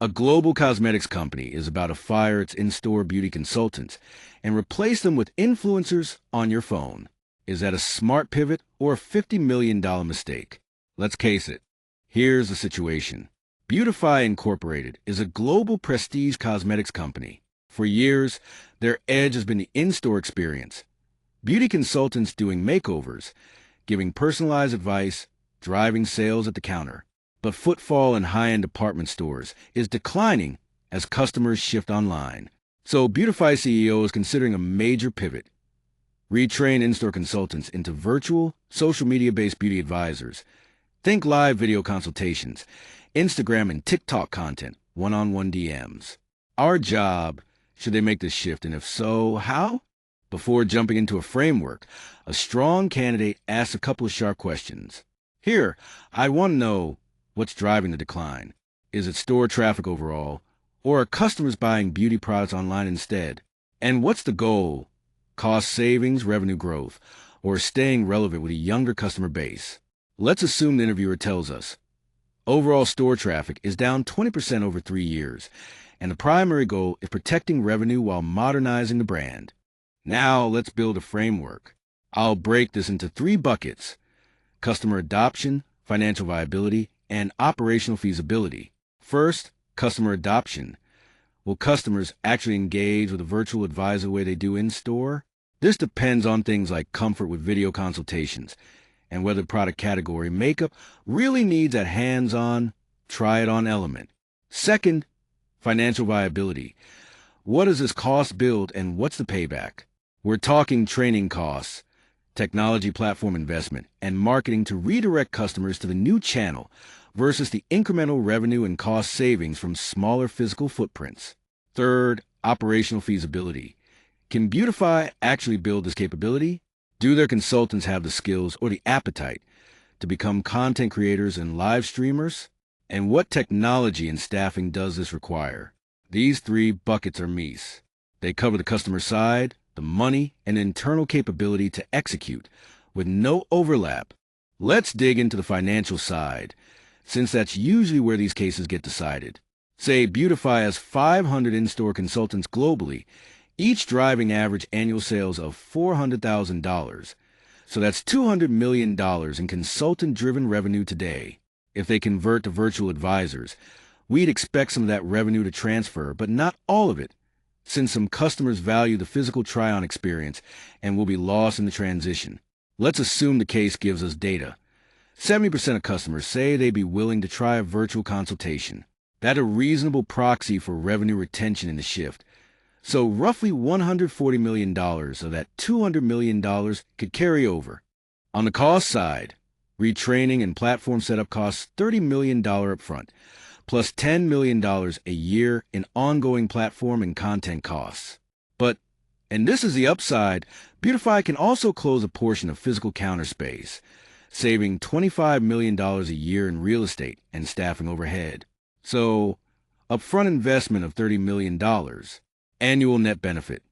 A global cosmetics company is about to fire its in-store beauty consultants and replace them with influencers on your phone. Is that a smart pivot or a $50 million mistake? Let's case it. Here's the situation. Beautify Incorporated is a global prestige cosmetics company. For years, their edge has been the in-store experience. Beauty consultants doing makeovers, giving personalized advice, driving sales at the counter. But footfall in high-end department stores is declining as customers shift online. So Beautify CEO is considering a major pivot. Retrain in-store consultants into virtual, social media-based beauty advisors. Think live video consultations, Instagram and TikTok content, one-on-one DMs. Our job, should they make this shift, and if so, how? Before jumping into a framework, a strong candidate asks a couple of sharp questions. Here, I want to know, what's driving the decline? Is it store traffic overall, or are customers buying beauty products online instead? And what's the goal? Cost savings, revenue growth, or staying relevant with a younger customer base? Let's assume the interviewer tells us overall store traffic is down 20% over 3 years, and the primary goal is protecting revenue while modernizing the brand. Now let's build a framework. I'll break this into 3 buckets: customer adoption, financial viability, and operational feasibility. First, customer adoption. Will customers actually engage with a virtual advisor the way they do in-store? This depends on things like comfort with video consultations and whether the product category, makeup, really needs that hands-on, try-it-on element. Second, financial viability. What does this cost build and what's the payback? We're talking training costs, technology platform investment, and marketing to redirect customers to the new channel versus the incremental revenue and cost savings from smaller physical footprints. Third, operational feasibility. Can Beautify actually build this capability? Do their consultants have the skills or the appetite to become content creators and live streamers? And what technology and staffing does this require? These 3 buckets are MEAS. They cover the customer side, the money, and internal capability to execute with no overlap. Let's dig into the financial side, since that's usually where these cases get decided. Say Beautify has 500 in-store consultants globally, each driving average annual sales of $400,000. So that's $200 million in consultant-driven revenue today. If they convert to virtual advisors, we'd expect some of that revenue to transfer, but not all of it, since some customers value the physical try-on experience and will be lost in the transition. Let's assume the case gives us data. 70% of customers say they'd be willing to try a virtual consultation. That's a reasonable proxy for revenue retention in the shift. So roughly $140 million of that $200 million could carry over. On the cost side, retraining and platform setup costs $30 million upfront, plus $10 million a year in ongoing platform and content costs. But, and this is the upside, Beautify can also close a portion of physical counter space, saving $25 million a year in real estate and staffing overhead. So, upfront investment of $30 million, annual net benefit.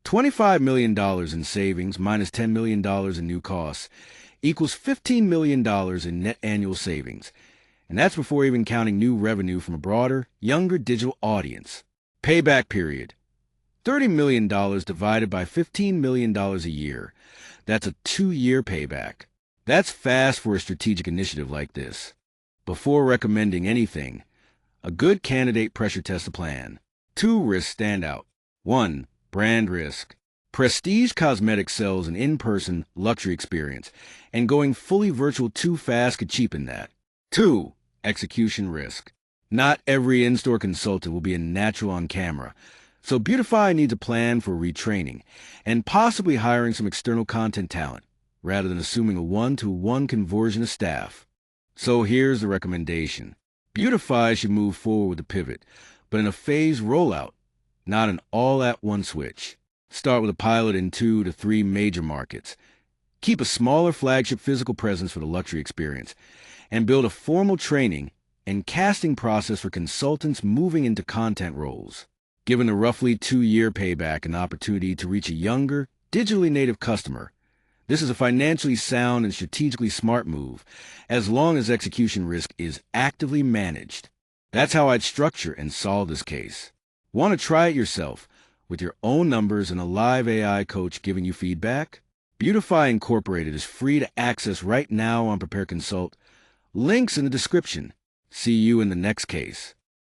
$25 million in savings minus $10 million in new costs equals $15 million in net annual savings. And that's before even counting new revenue from a broader, younger digital audience. Payback period. $30 million divided by $15 million a year. That's a 2-year payback. That's fast for a strategic initiative like this. Before recommending anything, a good candidate pressure test a plan. 2 risks stand out. 1. Brand risk. Prestige cosmetics sells an in-person luxury experience, and going fully virtual too fast could cheapen that. 2. Execution risk. Not every in-store consultant will be a natural on camera, so Beautify needs a plan for retraining and possibly hiring some external content talent, rather than assuming a 1-to-1 conversion of staff. So here's the recommendation. Beautify should move forward with the pivot, but in a phased rollout, not an all-at-once switch. Start with a pilot in 2 to 3 major markets. Keep a smaller flagship physical presence for the luxury experience, and build a formal training and casting process for consultants moving into content roles. Given a roughly 2-year payback and opportunity to reach a younger, digitally native customer, this is a financially sound and strategically smart move, as long as execution risk is actively managed. That's how I'd structure and solve this case. Want to try it yourself with your own numbers and a live AI coach giving you feedback? Beautify Incorporated is free to access right now on Prepare Consult. Links in the description. See you in the next case.